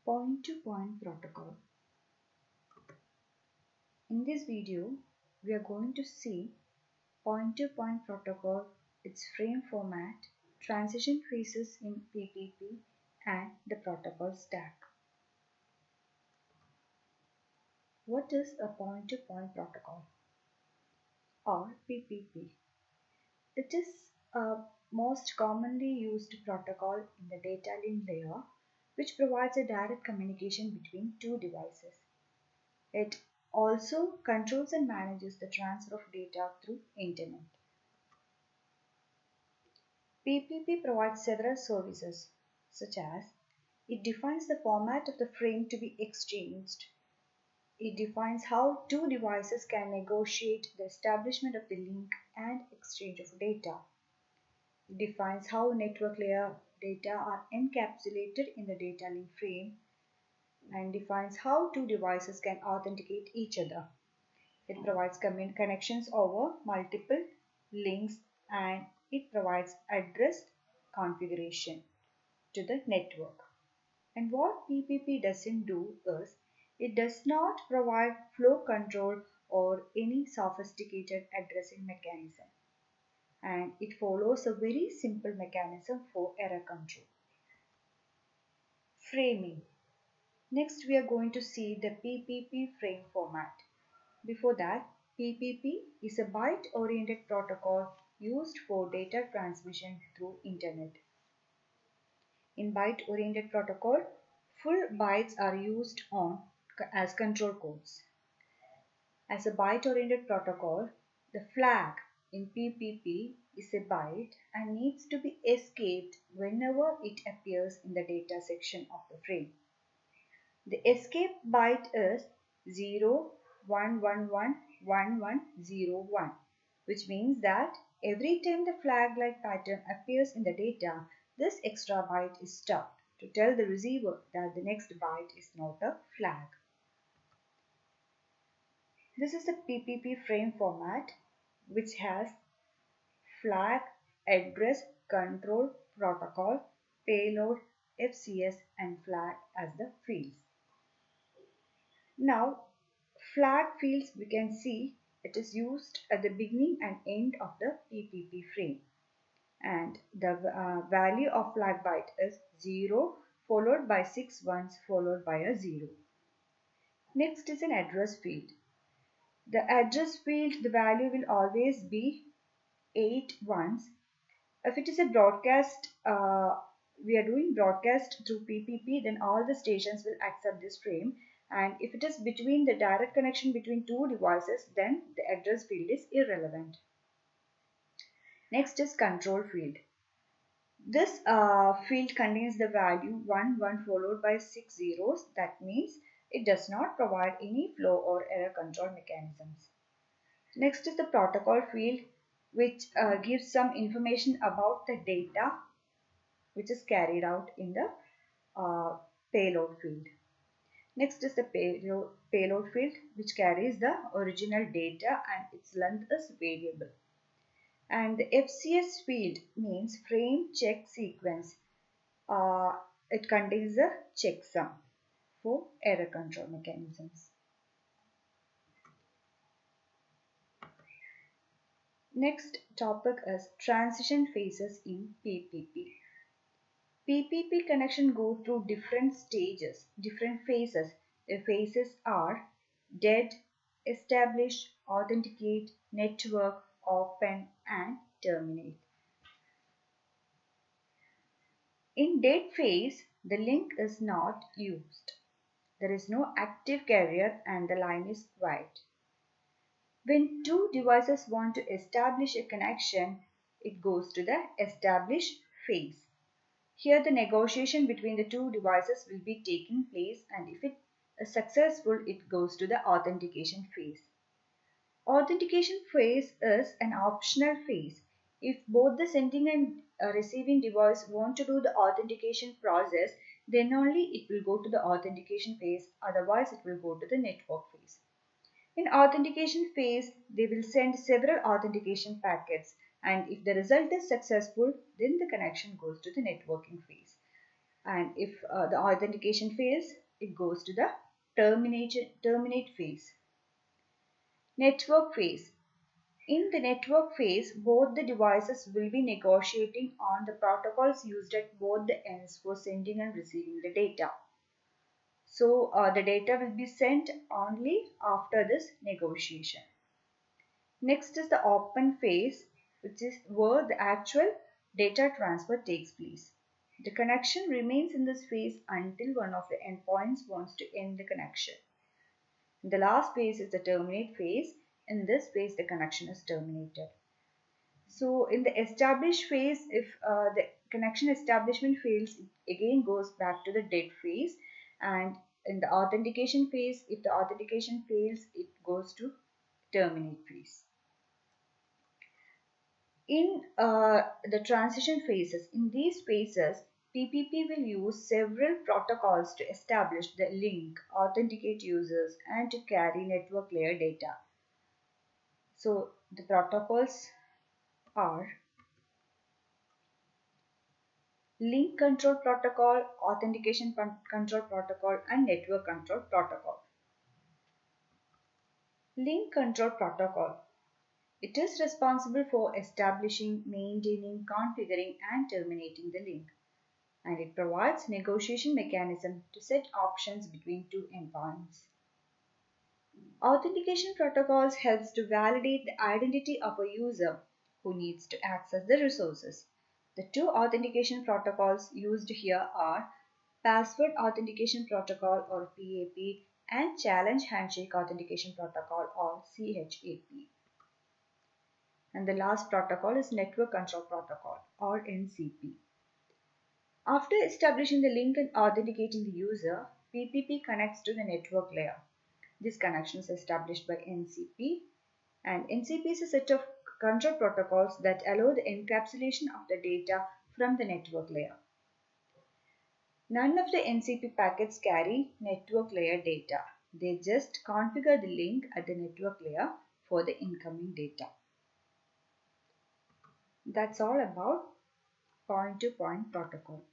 Point-to-point protocol. In this video, we are going to see point-to-point protocol, its frame format, transition phases in PPP, and the protocol stack. What is a point-to-point protocol or PPP? It is a most commonly used protocol in the data link layer, which provides a direct communication between two devices. It also controls and manages the transfer of data through internet. PPP provides several services, such as it defines the format of the frame to be exchanged. It defines how two devices can negotiate the establishment of the link and exchange of data. It defines how network layer data are encapsulated in the data link frame and defines how two devices can authenticate each other. It provides connections over multiple links and it provides address configuration to the network. And what PPP doesn't do is it does not provide flow control or any sophisticated addressing mechanism. And it follows a very simple mechanism for error control. Framing. Next, we are going to see the PPP frame format. Before that, PPP is a byte-oriented protocol used for data transmission through internet. In byte-oriented protocol, full bytes are used as control codes. As a byte-oriented protocol, the flag in PPP is a byte and needs to be escaped whenever it appears in the data section of the frame. The escape byte is 0111101, which means that every time the flag-like pattern appears in the data, this extra byte is stopped to tell the receiver that the next byte is not a flag. This is the PPP frame format, which has flag, address, control, protocol, payload, FCS, and flag as the fields. Now, flag fields, we can see it is used at the beginning and end of the PPP frame. And the value of flag byte is 0 followed by 6 ones followed by a 0. Next is an address field. The address field, the value will always be 8 ones. If it is a broadcast, we are doing broadcast through PPP, then all the stations will accept this frame. And if it is between the direct connection between two devices, then the address field is irrelevant. Next is control field. This field contains the value 1 followed by 6 zeros. That means it does not provide any flow or error control mechanisms. Next is the protocol field, which gives some information about the data which is carried out in the payload field. Next is the payload field, which carries the original data and its length is variable. And the FCS field means frame check sequence. It contains the checksum for error control mechanisms. Next topic is transition phases in PPP. PPP connection go through different stages, different phases. The phases are dead, establish, authenticate, network, open, and terminate. In dead phase, the link is not used. There is no active carrier and the line is quiet. When two devices want to establish a connection, it goes to the establish phase. Here the negotiation between the two devices will be taking place, and if it is successful, it goes to the authentication phase. Authentication phase is an optional phase. If both the sending and receiving device want to do the authentication process, then only it will go to the authentication phase, otherwise it will go to the network phase. In authentication phase, they will send several authentication packets, and if the result is successful, then the connection goes to the networking phase. And if the authentication fails, it goes to the terminate phase. Network phase. In the network phase, both the devices will be negotiating on the protocols used at both the ends for sending and receiving the data. So the data will be sent only after this negotiation. Next is the open phase, which is where the actual data transfer takes place. The connection remains in this phase until one of the endpoints wants to end the connection. The last phase is the terminate phase. In this phase, the connection is terminated. So in the established phase, if the connection establishment fails, it again goes back to the dead phase. And in the authentication phase, if the authentication fails, it goes to terminate phase. In the transition phases, in these phases, PPP will use several protocols to establish the link, authenticate users, and to carry network layer data. So the protocols are link control protocol, authentication control protocol, and network control protocol. Link control protocol. It is responsible for establishing, maintaining, configuring, and terminating the link. And it provides negotiation mechanism to set options between two endpoints. Authentication protocols helps to validate the identity of a user who needs to access the resources. The two authentication protocols used here are Password Authentication Protocol or PAP and Challenge Handshake Authentication Protocol or CHAP. And the last protocol is Network Control Protocol or NCP. After establishing the link and authenticating the user, PPP connects to the network layer. This connection is established by NCP, and NCP is a set of control protocols that allow the encapsulation of the data from the network layer. None of the NCP packets carry network layer data. They just configure the link at the network layer for the incoming data. That's all about point-to-point protocol.